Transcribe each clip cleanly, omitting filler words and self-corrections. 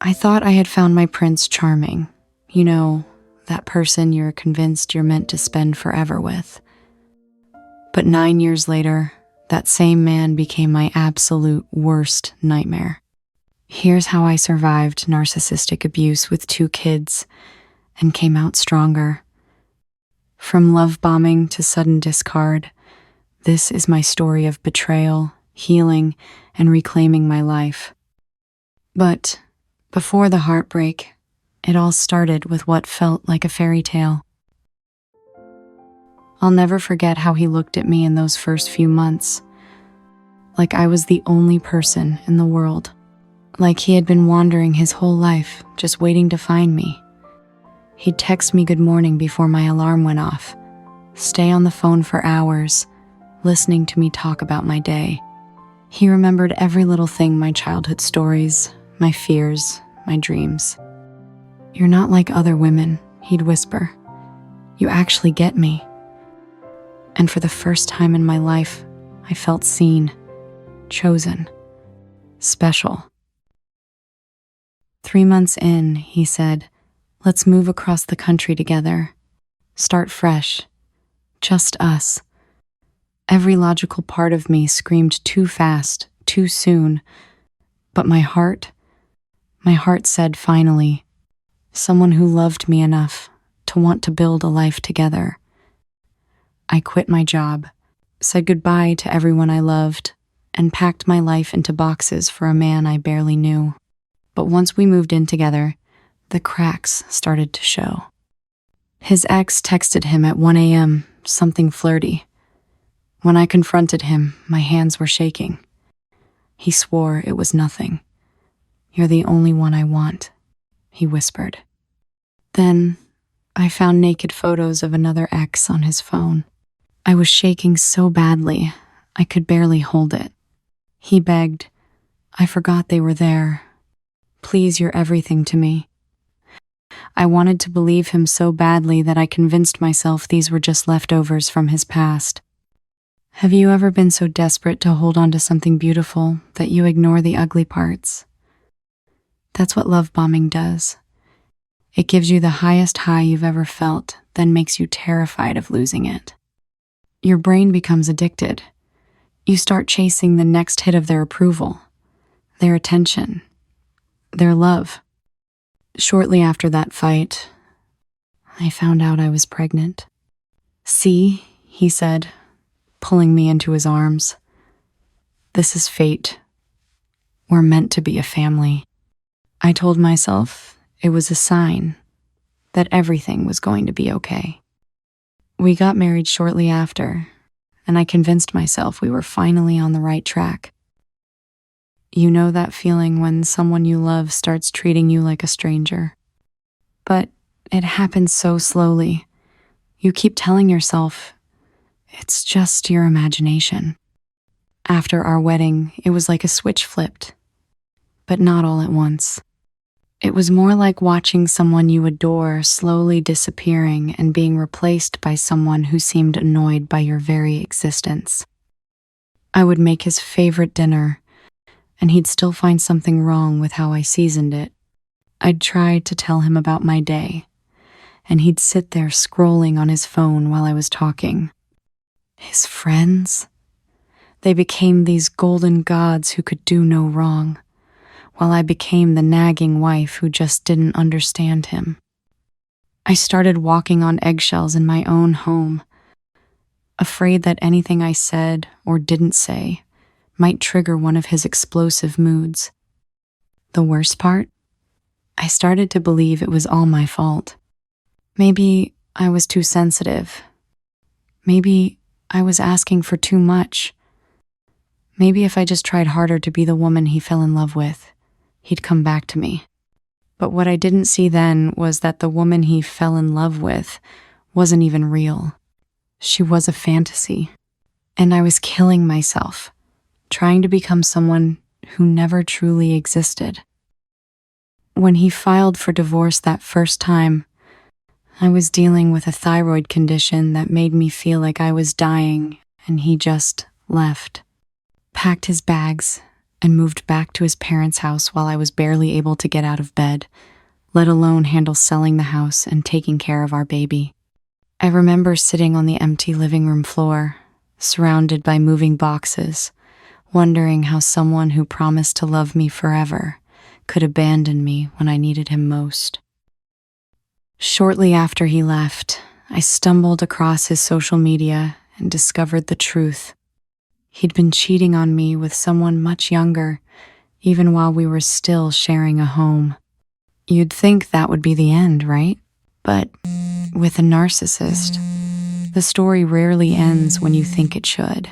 I thought I had found my prince charming. You know, that person you're convinced you're meant to spend forever with. But 9 years later, that same man became my absolute worst nightmare. Here's how I survived narcissistic abuse with 2 kids and came out stronger. From love bombing to sudden discard, this is my story of betrayal, healing, and reclaiming my life. But before the heartbreak, it all started with what felt like a fairy tale. I'll never forget how he looked at me in those first few months, like I was the only person in the world, like he had been wandering his whole life, just waiting to find me. He'd text me good morning before my alarm went off, stay on the phone for hours, listening to me talk about my day. He remembered every little thing, my childhood stories, my fears, my dreams. "You're not like other women," he'd whisper. "You actually get me." And for the first time in my life, I felt seen, chosen, special. 3 months in, he said, "Let's move across the country together. Start fresh. Just us." Every logical part of me screamed too fast, too soon. But my heart said finally, someone who loved me enough to want to build a life together. I quit my job, said goodbye to everyone I loved, and packed my life into boxes for a man I barely knew. But once we moved in together, the cracks started to show. His ex texted him at 1 a.m., something flirty. When I confronted him, my hands were shaking. He swore it was nothing. "You're the only one I want," he whispered. Then I found naked photos of another ex on his phone. I was shaking so badly, I could barely hold it. He begged, "I forgot they were there. Please, you're everything to me." I wanted to believe him so badly that I convinced myself these were just leftovers from his past. Have you ever been so desperate to hold on to something beautiful that you ignore the ugly parts? That's what love bombing does. It gives you the highest high you've ever felt, then makes you terrified of losing it. Your brain becomes addicted. You start chasing the next hit of their approval, their attention, their love. Shortly after that fight, I found out I was pregnant. "See," he said, pulling me into his arms. "This is fate. We're meant to be a family." I told myself it was a sign that everything was going to be okay. We got married shortly after, and I convinced myself we were finally on the right track. You know that feeling when someone you love starts treating you like a stranger? But it happens so slowly. You keep telling yourself, it's just your imagination. After our wedding, it was like a switch flipped, but not all at once. It was more like watching someone you adore slowly disappearing and being replaced by someone who seemed annoyed by your very existence. I would make his favorite dinner, and he'd still find something wrong with how I seasoned it. I'd try to tell him about my day, and he'd sit there scrolling on his phone while I was talking. His friends? They became these golden gods who could do no wrong, while I became the nagging wife who just didn't understand him. I started walking on eggshells in my own home, afraid that anything I said or didn't say might trigger one of his explosive moods. The worst part? I started to believe it was all my fault. Maybe I was too sensitive. Maybe I was asking for too much. Maybe if I just tried harder to be the woman he fell in love with, he'd come back to me. But what I didn't see then was that the woman he fell in love with wasn't even real. She was a fantasy. And I was killing myself, trying to become someone who never truly existed. When he filed for divorce that first time, I was dealing with a thyroid condition that made me feel like I was dying, and he just left. Packed his bags and moved back to his parents' house while I was barely able to get out of bed, let alone handle selling the house and taking care of our baby. I remember sitting on the empty living room floor, surrounded by moving boxes, wondering how someone who promised to love me forever could abandon me when I needed him most. Shortly after he left, I stumbled across his social media and discovered the truth. He'd been cheating on me with someone much younger, even while we were still sharing a home. You'd think that would be the end, right? But with a narcissist, the story rarely ends when you think it should.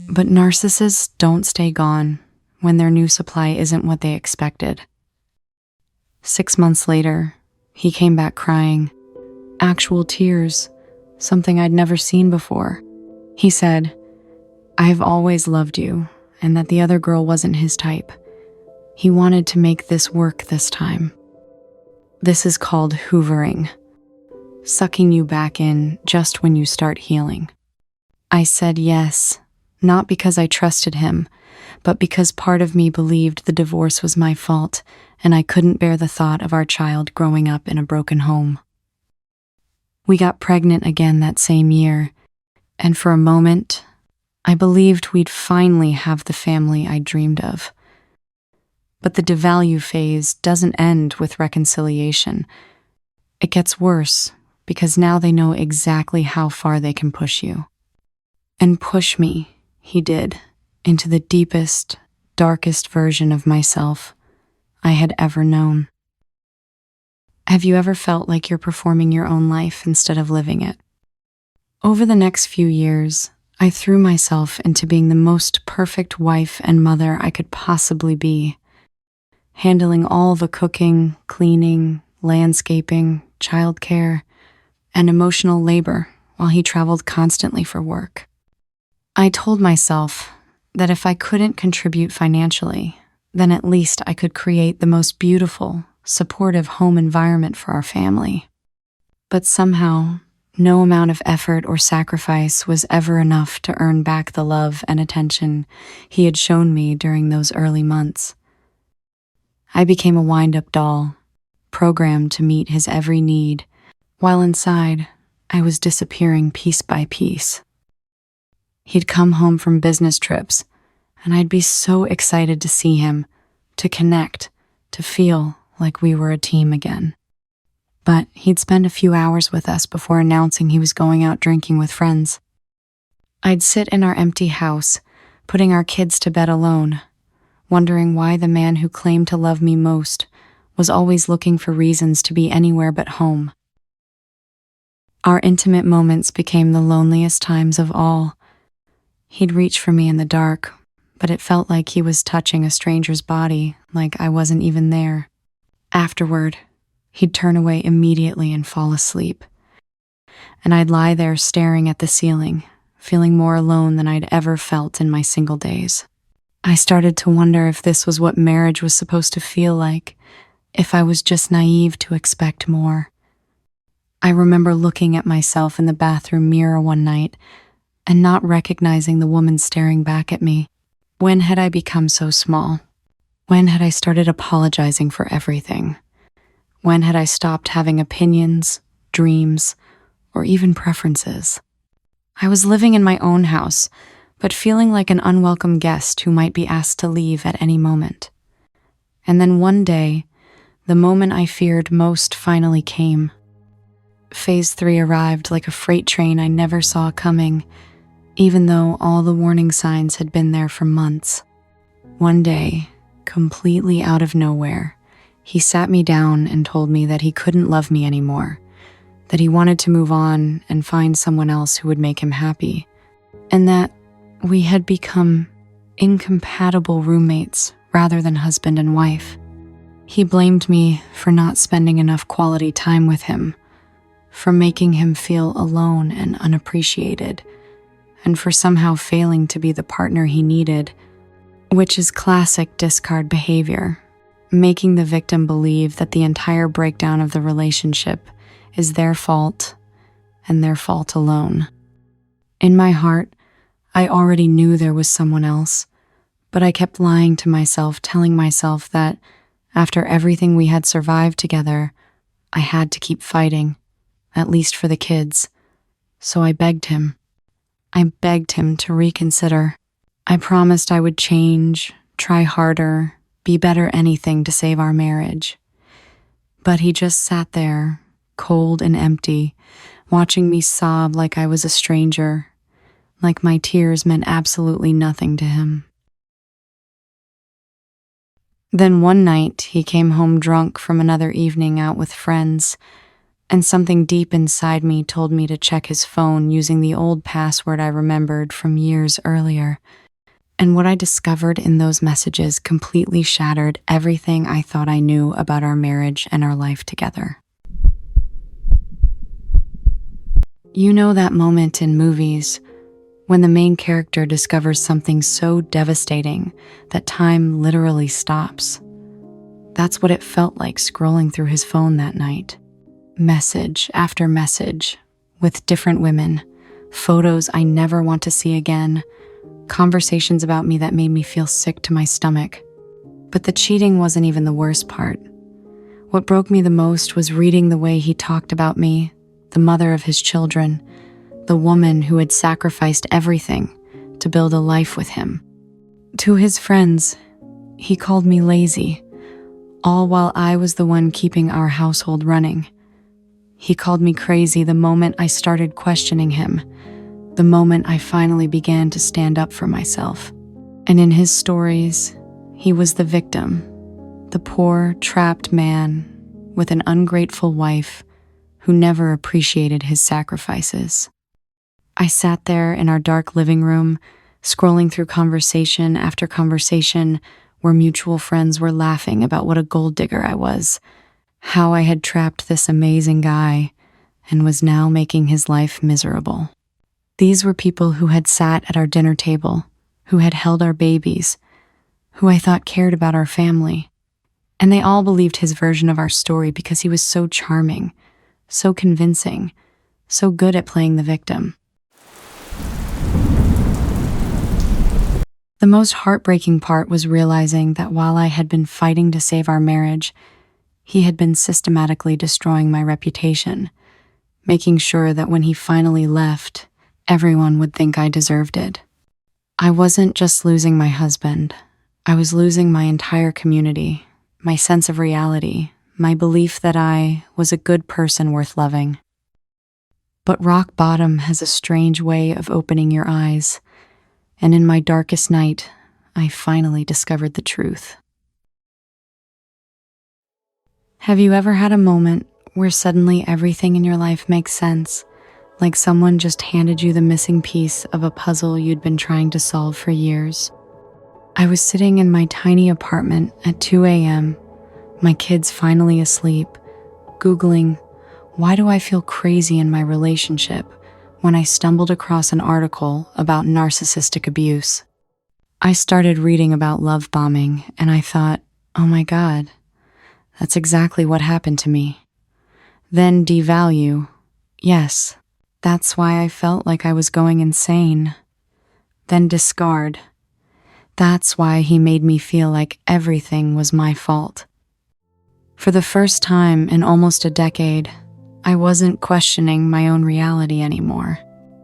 But narcissists don't stay gone when their new supply isn't what they expected. 6 months later, he came back crying, actual tears, something I'd never seen before. He said, "I've always loved you, and that the other girl wasn't his type. He wanted to make this work this time." This is called hoovering, sucking you back in just when you start healing. I said yes, not because I trusted him, but because part of me believed the divorce was my fault, and I couldn't bear the thought of our child growing up in a broken home. We got pregnant again that same year, and for a moment, I believed we'd finally have the family I dreamed of. But the devalue phase doesn't end with reconciliation. It gets worse, because now they know exactly how far they can push you. And push me, he did, into the deepest, darkest version of myself I had ever known. Have you ever felt like you're performing your own life instead of living it? Over the next few years, I threw myself into being the most perfect wife and mother I could possibly be, handling all the cooking, cleaning, landscaping, childcare, and emotional labor while he traveled constantly for work. I told myself that if I couldn't contribute financially, then at least I could create the most beautiful, supportive home environment for our family. But somehow, no amount of effort or sacrifice was ever enough to earn back the love and attention he had shown me during those early months. I became a wind-up doll, programmed to meet his every need, while inside, I was disappearing piece by piece. He'd come home from business trips, and I'd be so excited to see him, to connect, to feel like we were a team again. But he'd spend a few hours with us before announcing he was going out drinking with friends. I'd sit in our empty house, putting our kids to bed alone, wondering why the man who claimed to love me most was always looking for reasons to be anywhere but home. Our intimate moments became the loneliest times of all. He'd reach for me in the dark, but it felt like he was touching a stranger's body, like I wasn't even there. Afterward, he'd turn away immediately and fall asleep, and I'd lie there staring at the ceiling, feeling more alone than I'd ever felt in my single days. I started to wonder if this was what marriage was supposed to feel like, if I was just naive to expect more. I remember looking at myself in the bathroom mirror one night and not recognizing the woman staring back at me. When had I become so small? When had I started apologizing for everything? When had I stopped having opinions, dreams, or even preferences? I was living in my own house, but feeling like an unwelcome guest who might be asked to leave at any moment. And then one day, the moment I feared most finally came. Phase 3 arrived like a freight train I never saw coming, even though all the warning signs had been there for months. One day, completely out of nowhere, he sat me down and told me that he couldn't love me anymore, that he wanted to move on and find someone else who would make him happy, and that we had become incompatible roommates rather than husband and wife. He blamed me for not spending enough quality time with him, for making him feel alone and unappreciated, and for somehow failing to be the partner he needed, which is classic discard behavior, making the victim believe that the entire breakdown of the relationship is their fault and their fault alone. In my heart, I already knew there was someone else, But I kept lying to myself, telling myself that after everything we had survived together, I had to keep fighting, at least for the kids. So I begged him. I begged him to reconsider. I promised I would change, try harder, be better anything to save our marriage. But he just sat there, cold and empty, watching me sob like I was a stranger, like my tears meant absolutely nothing to him. Then one night, he came home drunk from another evening out with friends, and something deep inside me told me to check his phone using the old password I remembered from years earlier. And what I discovered in those messages completely shattered everything I thought I knew about our marriage and our life together. You know that moment in movies when the main character discovers something so devastating that time literally stops. That's what it felt like scrolling through his phone that night. Message after message, with different women, photos I never want to see again, conversations about me that made me feel sick to my stomach. But the cheating wasn't even the worst part. What broke me the most was reading the way he talked about me, the mother of his children, the woman who had sacrificed everything to build a life with him. To his friends, he called me lazy, all while I was the one keeping our household running. He called me crazy the moment I started questioning him, the moment I finally began to stand up for myself. And in his stories, he was the victim, the poor, trapped man with an ungrateful wife who never appreciated his sacrifices. I sat there in our dark living room, scrolling through conversation after conversation where mutual friends were laughing about what a gold digger I was, how I had trapped this amazing guy and was now making his life miserable. These were people who had sat at our dinner table, who had held our babies, who I thought cared about our family. And they all believed his version of our story because he was so charming, so convincing, so good at playing the victim. The most heartbreaking part was realizing that while I had been fighting to save our marriage, he had been systematically destroying my reputation, making sure that when he finally left, everyone would think I deserved it. I wasn't just losing my husband. I was losing my entire community, my sense of reality, my belief that I was a good person worth loving. But rock bottom has a strange way of opening your eyes, and in my darkest night, I finally discovered the truth. Have you ever had a moment where suddenly everything in your life makes sense, like someone just handed you the missing piece of a puzzle you'd been trying to solve for years? I was sitting in my tiny apartment at 2 a.m., my kids finally asleep, Googling, why do I feel crazy in my relationship, when I stumbled across an article about narcissistic abuse. I started reading about love bombing, and I thought, oh my God, that's exactly what happened to me. Then devalue. Yes, that's why I felt like I was going insane. Then discard. That's why he made me feel like everything was my fault. For the first time in almost a decade, I wasn't questioning my own reality anymore.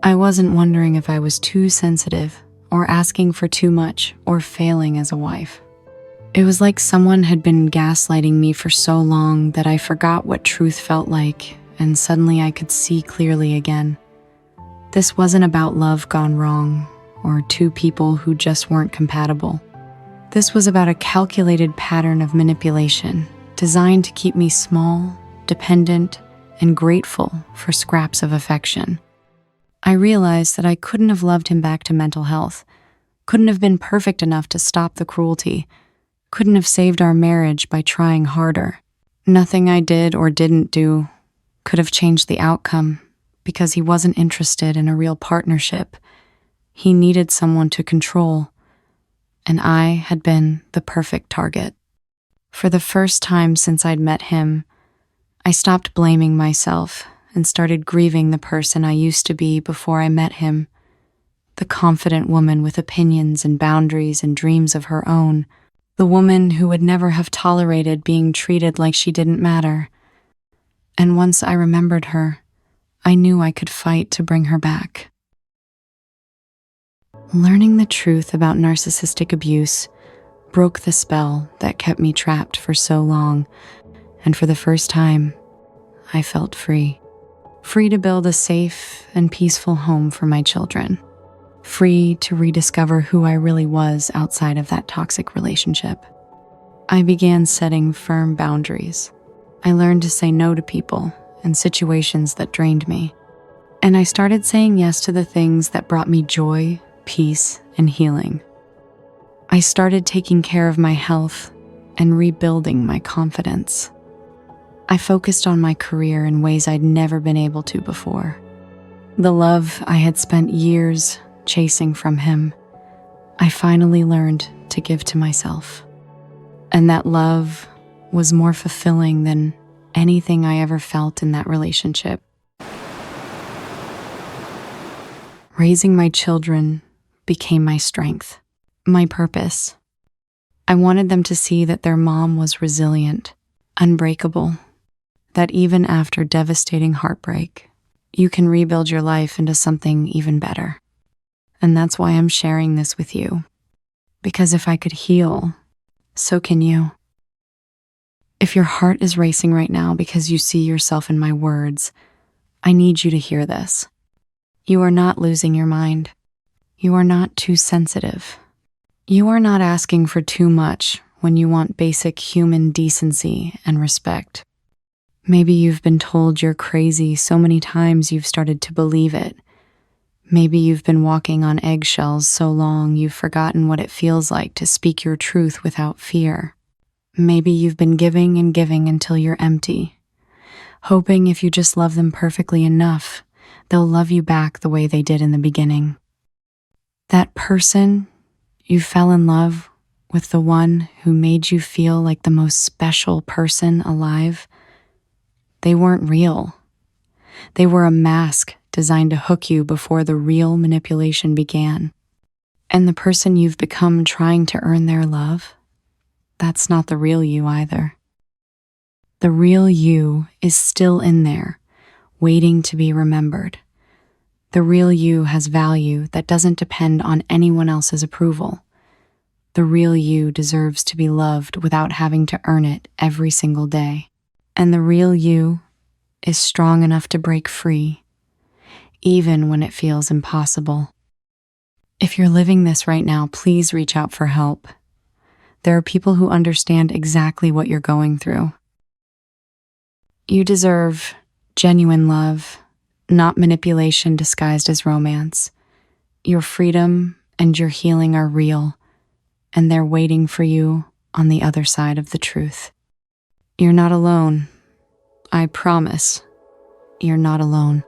I wasn't wondering if I was too sensitive, or asking for too much, or failing as a wife. It was like someone had been gaslighting me for so long that I forgot what truth felt like, and suddenly I could see clearly again. This wasn't about love gone wrong, or two people who just weren't compatible. This was about a calculated pattern of manipulation, designed to keep me small, dependent, and grateful for scraps of affection. I realized that I couldn't have loved him back to mental health, couldn't have been perfect enough to stop the cruelty, couldn't have saved our marriage by trying harder. Nothing I did or didn't do could have changed the outcome because he wasn't interested in a real partnership. He needed someone to control, and I had been the perfect target. For the first time since I'd met him, I stopped blaming myself and started grieving the person I used to be before I met him, the confident woman with opinions and boundaries and dreams of her own, the woman who would never have tolerated being treated like she didn't matter. And once I remembered her, I knew I could fight to bring her back. Learning the truth about narcissistic abuse broke the spell that kept me trapped for so long, and for the first time, I felt free. Free to build a safe and peaceful home for my children. Free to rediscover who I really was outside of that toxic relationship. I began setting firm boundaries. I learned to say no to people and situations that drained me. And I started saying yes to the things that brought me joy, peace, and healing. I started taking care of my health and rebuilding my confidence. I focused on my career in ways I'd never been able to before. The love I had spent years chasing from him, I finally learned to give to myself. And that love was more fulfilling than anything I ever felt in that relationship. Raising my children became my strength, my purpose. I wanted them to see that their mom was resilient, unbreakable, that even after devastating heartbreak, you can rebuild your life into something even better. And that's why I'm sharing this with you. Because if I could heal, so can you. If your heart is racing right now because you see yourself in my words, I need you to hear this. You are not losing your mind. You are not too sensitive. You are not asking for too much when you want basic human decency and respect. Maybe you've been told you're crazy so many times you've started to believe it. Maybe you've been walking on eggshells so long you've forgotten what it feels like to speak your truth without fear. Maybe you've been giving and giving until you're empty, hoping if you just love them perfectly enough, they'll love you back the way they did in the beginning. That person you fell in love with, the one who made you feel like the most special person alive, they weren't real. They were a mask designed to hook you before the real manipulation began. And the person you've become trying to earn their love, that's not the real you either. The real you is still in there, waiting to be remembered. The real you has value that doesn't depend on anyone else's approval. The real you deserves to be loved without having to earn it every single day. And the real you is strong enough to break free, even when it feels impossible. If you're living this right now, please reach out for help. There are people who understand exactly what you're going through. You deserve genuine love, not manipulation disguised as romance. Your freedom and your healing are real, and they're waiting for you on the other side of the truth. You're not alone. I promise, you're not alone.